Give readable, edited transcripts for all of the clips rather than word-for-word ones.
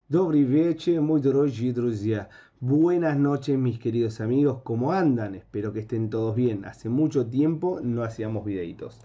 Dobry вечер, muy дорогие друзья. Buenas noches, mis queridos amigos. ¿Cómo andan? Espero que estén todos bien. Hace mucho tiempo no hacíamos videitos.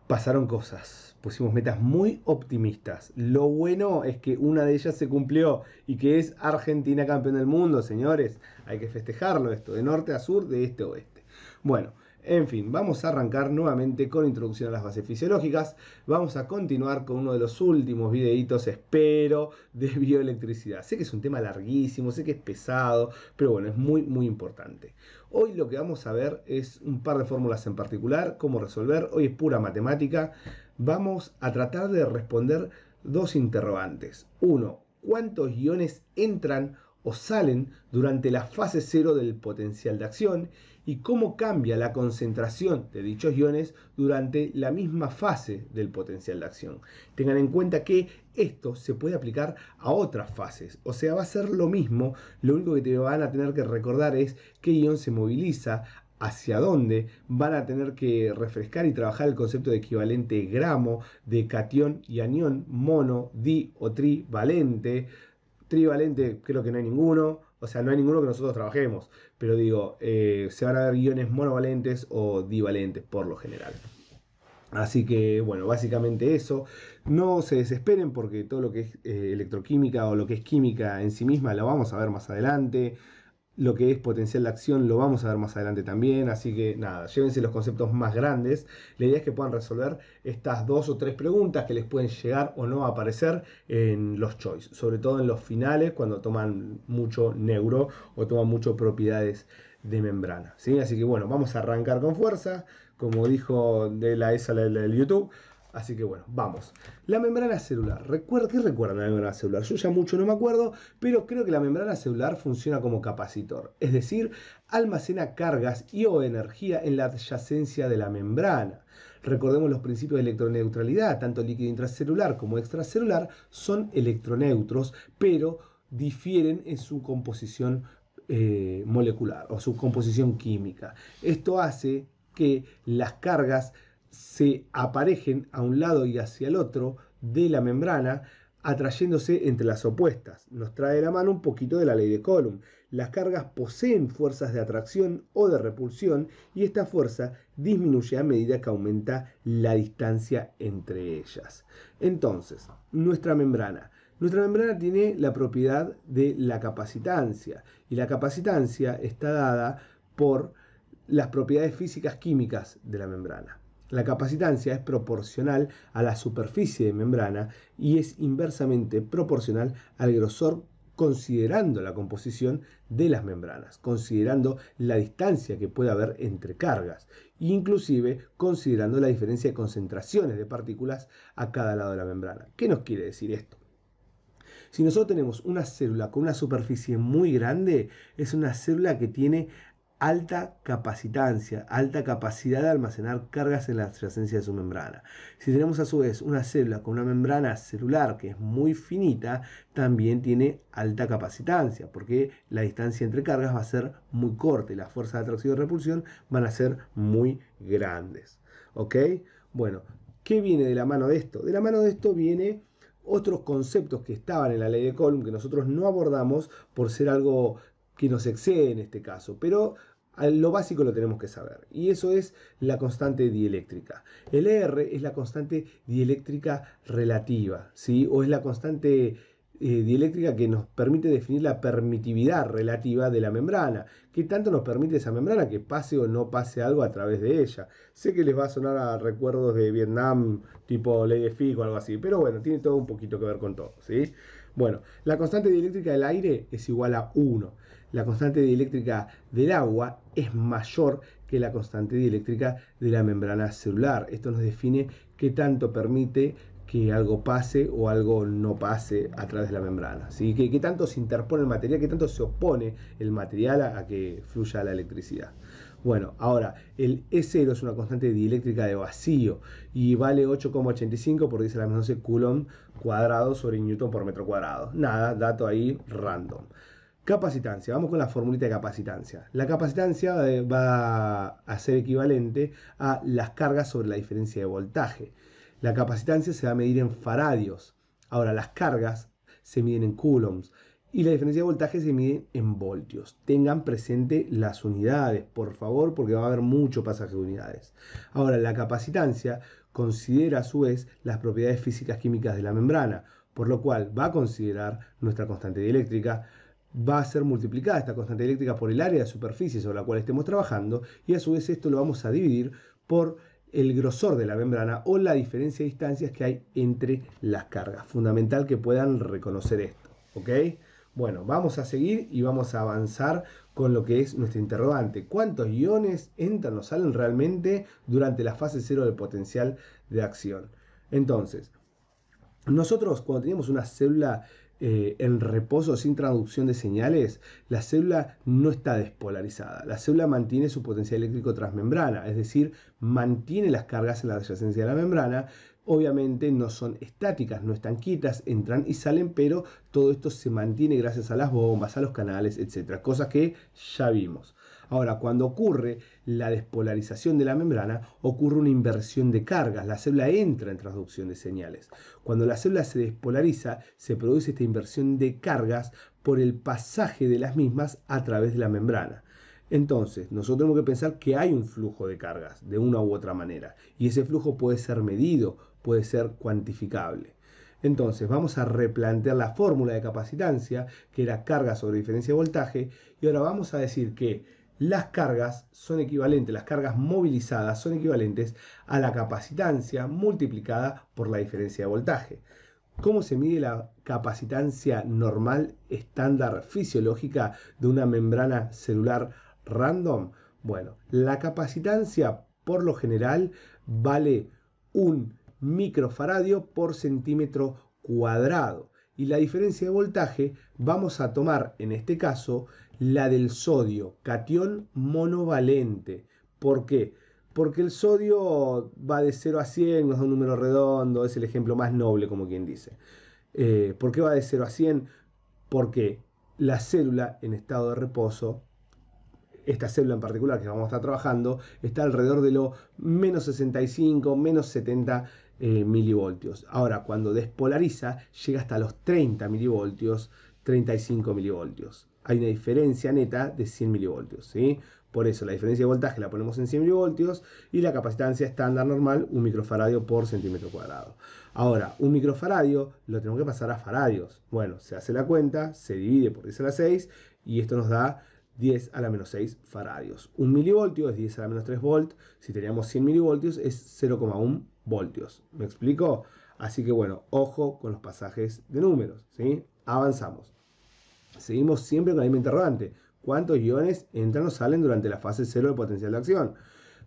Pasaron cosas. Pusimos metas muy optimistas. Lo bueno es que una de ellas se cumplió y que es Argentina campeón del mundo, señores. Hay que festejarlo esto, de norte a sur, de este a oeste. Bueno, en fin, vamos a arrancar nuevamente con introducción a las bases fisiológicas. Vamos a continuar con uno de los últimos videitos, espero, de bioelectricidad. Sé que es un tema larguísimo, sé que es pesado, pero bueno, es muy importante. Hoy lo que vamos a ver es un par de fórmulas en particular, cómo resolver. Hoy es pura matemática. Vamos a tratar de responder dos interrogantes. Uno, ¿cuántos iones entran o salen durante la fase cero del potencial de acción? Y cómo cambia la concentración de dichos iones durante la misma fase del potencial de acción. Tengan en cuenta que esto se puede aplicar a otras fases, o sea, va a ser lo mismo, lo único que te van a tener que recordar es qué ion se moviliza, hacia dónde, van a tener que refrescar y trabajar el concepto de equivalente gramo, de catión y anión, mono, di o trivalente. Trivalente creo que no hay ninguno, o sea, no hay ninguno que nosotros trabajemos, pero digo, se van a ver iones monovalentes o divalentes por lo general. Así que, bueno, básicamente eso. No se desesperen porque todo lo que es electroquímica o lo que es química en sí misma lo vamos a ver más adelante. Lo que es potencial de acción lo vamos a ver más adelante también. Así que nada, llévense los conceptos más grandes. La idea es que puedan resolver estas dos o tres preguntas que les pueden llegar o no a aparecer en los choice. Sobre todo en los finales cuando toman mucho neuro o toman mucho propiedades de membrana, ¿sí? Así que bueno, vamos a arrancar con fuerza, como dijo de la esa del YouTube. Así que bueno, vamos. La membrana celular. ¿Qué recuerdan de la membrana celular? Yo ya mucho no me acuerdo, pero creo que la membrana celular funciona como capacitor. Es decir, almacena cargas y o energía en la adyacencia de la membrana. Recordemos los principios de electroneutralidad. Tanto líquido intracelular como extracelular son electroneutros, pero difieren en su composición molecular o su composición química. Esto hace que las cargas se aparejen a un lado y hacia el otro de la membrana, atrayéndose entre las opuestas. Nos trae de la mano un poquito de la ley de Coulomb. Las cargas poseen fuerzas de atracción o de repulsión y esta fuerza disminuye a medida que aumenta la distancia entre ellas. Entonces, nuestra membrana. Nuestra membrana tiene la propiedad de la capacitancia y la capacitancia está dada por las propiedades físicas químicas de la membrana. La capacitancia es proporcional a la superficie de membrana y es inversamente proporcional al grosor considerando la composición de las membranas, considerando la distancia que puede haber entre cargas, inclusive considerando la diferencia de concentraciones de partículas a cada lado de la membrana. ¿Qué nos quiere decir esto? Si nosotros tenemos una célula con una superficie muy grande, es una célula que tiene alta capacitancia, alta capacidad de almacenar cargas en la adyacencia de su membrana. Si tenemos a su vez una célula con una membrana celular que es muy finita, también tiene alta capacitancia, porque la distancia entre cargas va a ser muy corta y las fuerzas de atracción y repulsión van a ser muy grandes. ¿Ok? Bueno, ¿qué viene de la mano de esto? De la mano de esto viene otros conceptos que estaban en la ley de Coulomb que nosotros no abordamos por ser algo que nos excede en este caso, pero lo básico lo tenemos que saber, y eso es la constante dieléctrica. El R es la constante dieléctrica relativa, ¿sí? O es la constante dieléctrica que nos permite definir la permitividad relativa de la membrana. ¿Qué tanto nos permite esa membrana que pase o no pase algo a través de ella? Sé que les va a sonar a recuerdos de Vietnam, tipo ley de Fick o algo así, pero bueno, tiene todo un poquito que ver con todo, ¿sí? Bueno, la constante dieléctrica del aire es igual a 1. La constante dieléctrica del agua es mayor que la constante dieléctrica de la membrana celular. Esto nos define qué tanto permite que algo pase o algo no pase a través de la membrana, ¿sí? ¿Qué tanto se interpone el material, qué tanto se opone el material a que fluya la electricidad? Bueno, ahora, el E0 es una constante dieléctrica de vacío y vale 8,85 por 10 a la menos 12 Coulomb cuadrado sobre Newton por metro cuadrado. Nada, dato ahí random. Capacitancia, vamos con la formulita de capacitancia. La capacitancia va a ser equivalente a las cargas sobre la diferencia de voltaje. La capacitancia se va a medir en faradios. Ahora, las cargas se miden en coulombs y la diferencia de voltaje se mide en voltios. Tengan presente las unidades, por favor, porque va a haber mucho pasaje de unidades. Ahora, la capacitancia considera a su vez las propiedades físicas químicas de la membrana, por lo cual va a considerar nuestra constante dieléctrica, va a ser multiplicada esta constante eléctrica por el área de superficie sobre la cual estemos trabajando y a su vez esto lo vamos a dividir por el grosor de la membrana o la diferencia de distancias que hay entre las cargas. Fundamental que puedan reconocer esto, ¿ok? Bueno, vamos a seguir y vamos a avanzar con lo que es nuestro interrogante. ¿Cuántos iones entran o salen realmente durante la fase cero del potencial de acción? Entonces, nosotros cuando tenemos una célula en reposo sin traducción de señales, la célula no está despolarizada. La célula mantiene su potencial eléctrico transmembrana, es decir, mantiene las cargas en la adyacencia de la membrana. Obviamente no son estáticas, no están quietas, entran y salen, pero todo esto se mantiene gracias a las bombas, a los canales, etc. Cosas que ya vimos. Ahora, cuando ocurre la despolarización de la membrana, ocurre una inversión de cargas. La célula entra en transducción de señales. Cuando la célula se despolariza, se produce esta inversión de cargas por el pasaje de las mismas a través de la membrana. Entonces, nosotros tenemos que pensar que hay un flujo de cargas de una u otra manera. Y ese flujo puede ser medido, puede ser cuantificable. Entonces, vamos a replantear la fórmula de capacitancia, que era carga sobre diferencia de voltaje, y ahora vamos a decir que las cargas son equivalentes, las cargas movilizadas son equivalentes a la capacitancia multiplicada por la diferencia de voltaje. ¿Cómo se mide la capacitancia normal, estándar, fisiológica de una membrana celular random? Bueno, la capacitancia por lo general vale 1 microfaradio por centímetro cuadrado. Y la diferencia de voltaje vamos a tomar en este caso la del sodio, catión monovalente. ¿Por qué? Porque el sodio va de 0 a 100, nos da un número redondo, es el ejemplo más noble, como quien dice. ¿Por qué va de 0 a 100? Porque la célula en estado de reposo, esta célula en particular que vamos a estar trabajando, está alrededor de los menos 65, menos 70 milivoltios. Ahora, cuando despolariza, llega hasta los 30 milivoltios, 35 milivoltios. Hay una diferencia neta de 100 milivoltios, ¿sí? Por eso la diferencia de voltaje la ponemos en 100 milivoltios y la capacitancia estándar normal, 1 microfaradio por centímetro cuadrado. Ahora, 1 microfaradio lo tenemos que pasar a faradios. Bueno, se hace la cuenta, se divide por 10 a la 6 y esto nos da 10 a la menos 6 faradios. 1 milivoltio es 10 a la menos 3 volt. Si teníamos 100 milivoltios es 0,1 voltios. ¿Me explico? Así que bueno, ojo con los pasajes de números, ¿sí? Avanzamos. Seguimos siempre con la misma interrogante. ¿Cuántos iones entran o salen durante la fase 0 de potencial de acción?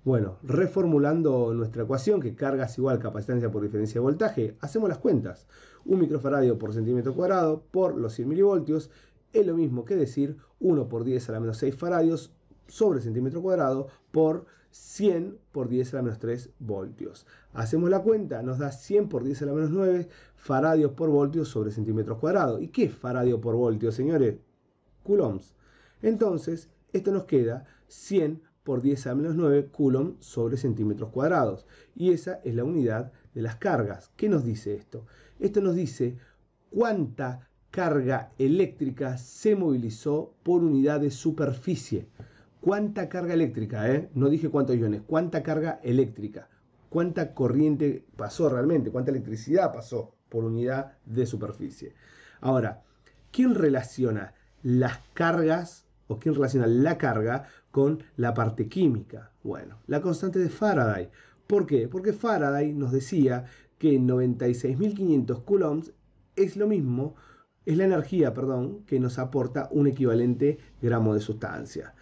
Bueno, reformulando nuestra ecuación, que carga es igual capacitancia por diferencia de voltaje, hacemos las cuentas. 1 microfaradio por centímetro cuadrado por los 100 milivoltios es lo mismo que decir 1 por 10 a la menos 6 faradios sobre centímetro cuadrado por 100 por 10 a la menos 3 voltios. Hacemos la cuenta, nos da 100 por 10 a la menos 9 faradios por voltio sobre centímetros cuadrados. ¿Y qué es faradio por voltio, señores? Coulombs. Entonces, esto nos queda 100 por 10 a la menos 9 coulomb sobre centímetros cuadrados. Y esa es la unidad de las cargas. ¿Qué nos dice esto? Esto nos dice cuánta carga eléctrica se movilizó por unidad de superficie. ¿Cuánta carga eléctrica? No dije cuántos iones. ¿Cuánta carga eléctrica? ¿Cuánta corriente pasó realmente? ¿Cuánta electricidad pasó por unidad de superficie? Ahora, ¿quién relaciona las cargas o quién relaciona la carga con la parte química? Bueno, la constante de Faraday. ¿Por qué? Porque Faraday nos decía que 96.500 coulombs es lo mismo, es la energía, que nos aporta un equivalente gramo de sustancia.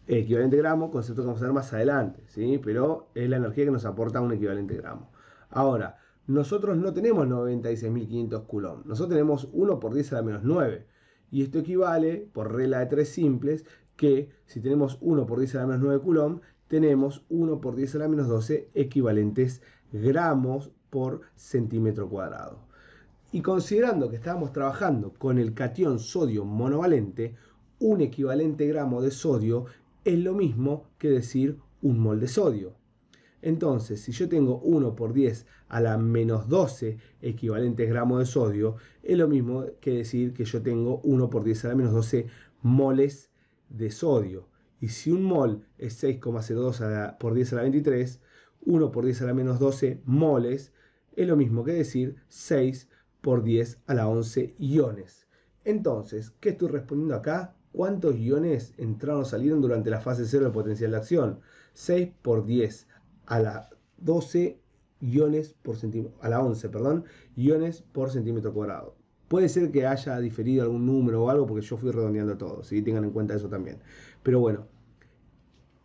Equivalente gramo, concepto que vamos a ver más adelante, ¿sí? Pero es la energía que nos aporta un equivalente gramo. Ahora, nosotros no tenemos 96.500 coulombs, nosotros tenemos 1 por 10 a la menos 9. Y esto equivale, por regla de 3 simples, que si tenemos 1 por 10 a la menos 9 coulomb, tenemos 1 por 10 a la menos 12 equivalentes gramos por centímetro cuadrado. Y considerando que estábamos trabajando con el catión sodio monovalente, un equivalente gramo de sodio es lo mismo que decir 1 mol de sodio. Entonces, si yo tengo 1 por 10 a la menos 12 equivalentes gramos de sodio, es lo mismo que decir que yo tengo 1 por 10 a la menos 12 moles de sodio. Y si un mol es 6,02 por 10 a la 23, 1 por 10 a la menos 12 moles es lo mismo que decir 6 por 10 a la 11 iones. Entonces, ¿qué estoy respondiendo acá? ¿Cuántos iones entraron o salieron durante la fase 0 del potencial de acción? 6 por 10 a la 12 iones por centímetro, a la 11, perdón, iones por centímetro cuadrado. Puede ser que haya diferido algún número o algo porque yo fui redondeando todo, ¿sí? Tengan en cuenta eso también. Pero bueno,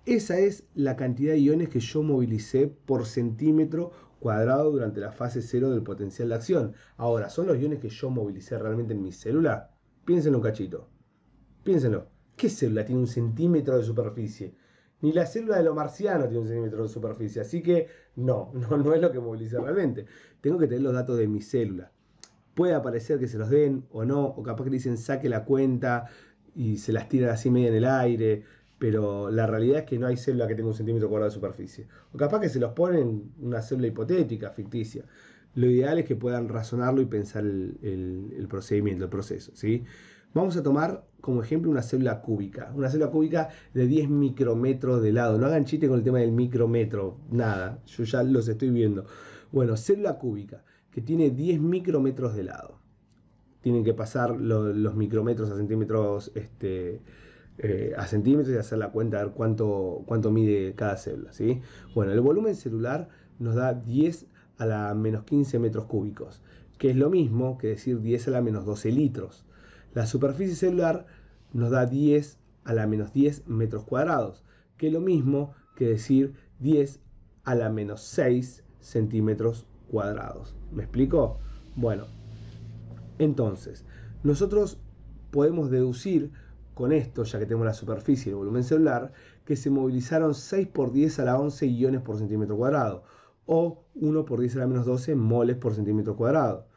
esa es la cantidad de iones que yo movilicé por centímetro cuadrado durante la fase 0 del potencial de acción. Ahora, ¿son los iones que yo movilicé realmente en mi célula? Piénsenlo un cachito. Piénsenlo. ¿Qué célula tiene un centímetro de superficie? Ni la célula de lo marciano tiene un centímetro de superficie. Así que no es lo que movilicé realmente. Tengo que tener los datos de mi célula. Puede aparecer que se los den o no, o capaz que le dicen saque la cuenta y se las tiran así media en el aire, pero la realidad es que no hay célula que tenga un centímetro cuadrado de superficie. O capaz que se los ponen una célula hipotética, ficticia. Lo ideal es que puedan razonarlo y pensar el procedimiento, el proceso, ¿sí? Vamos a tomar como ejemplo una célula cúbica de 10 micrómetros de lado. No hagan chiste con el tema del micrómetro, nada, yo ya los estoy viendo. Bueno, célula cúbica que tiene 10 micrómetros de lado. Tienen que pasar los micrómetros a centímetros, a centímetros y hacer la cuenta a ver cuánto mide cada célula, ¿sí? Bueno, el volumen celular nos da 10 a la menos 15 metros cúbicos, que es lo mismo que decir 10 a la menos 12 litros. La superficie celular nos da 10 a la menos 10 metros cuadrados, que es lo mismo que decir 10 a la menos 6 centímetros cuadrados. ¿Me explico? Bueno, entonces, nosotros podemos deducir con esto, ya que tenemos la superficie y el volumen celular, que se movilizaron 6 por 10 a la 11 iones por centímetro cuadrado, o 1 por 10 a la menos 12 moles por centímetro cuadrado.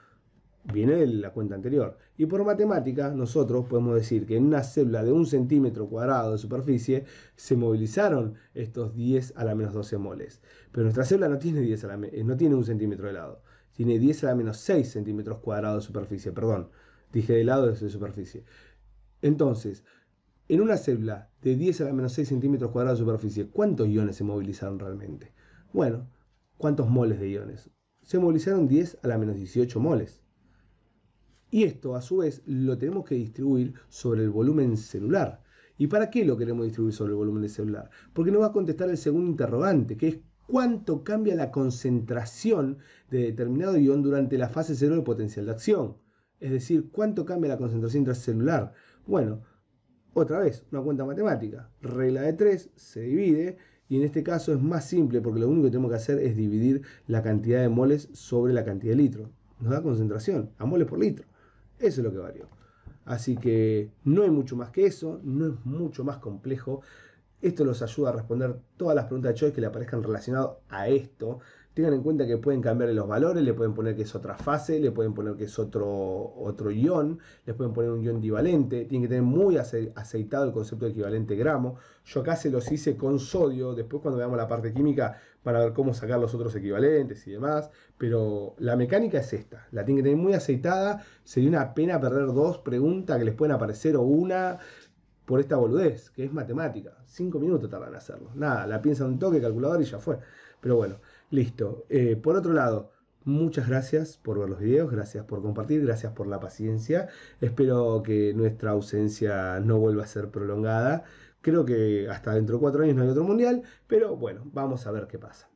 Viene de la cuenta anterior. Y por matemática, nosotros podemos decir que en una célula de 1 centímetro cuadrado de superficie se movilizaron estos 10 a la menos 12 moles. Pero nuestra célula no tiene, no tiene 1 centímetro de lado. Tiene 10 a la menos 6 centímetros cuadrados de superficie. Perdón, dije de lado de superficie. Entonces, en una célula de 10 a la menos 6 centímetros cuadrados de superficie, ¿cuántos iones se movilizaron realmente? Bueno, ¿cuántos moles de iones? Se movilizaron 10 a la menos 18 moles. Y esto, a su vez, lo tenemos que distribuir sobre el volumen celular. ¿Y para qué lo queremos distribuir sobre el volumen celular? Porque nos va a contestar el segundo interrogante, que es cuánto cambia la concentración de determinado ion durante la fase 0 del potencial de acción. Es decir, cuánto cambia la concentración intracelular. Bueno, otra vez, una cuenta matemática. Regla de 3, se divide, y en este caso es más simple porque lo único que tenemos que hacer es dividir la cantidad de moles sobre la cantidad de litros. Nos da concentración, a moles por litro. Eso es lo que varió. Así que no hay mucho más que eso, no es mucho más complejo. Esto los ayuda a responder todas las preguntas de Choice que le aparezcan relacionadas a esto. Tengan en cuenta que pueden cambiarle los valores, le pueden poner que es otra fase, le pueden poner que es otro ion, les pueden poner un ion divalente. Tienen que tener muy aceitado el concepto de equivalente gramo. Yo acá se los hice con sodio, después cuando veamos la parte química para ver cómo sacar los otros equivalentes y demás. Pero la mecánica es esta, la tienen que tener muy aceitada. Sería una pena perder 2 preguntas que les pueden aparecer o una por esta boludez, que es matemática. 5 minutos tardan en hacerlo. Nada, la piensa un toque, calculador y ya fue. Pero bueno, listo. Por otro lado, muchas gracias por ver los videos, gracias por compartir, gracias por la paciencia. Espero que nuestra ausencia no vuelva a ser prolongada. Creo que hasta dentro de 4 años no hay otro mundial, pero bueno, vamos a ver qué pasa.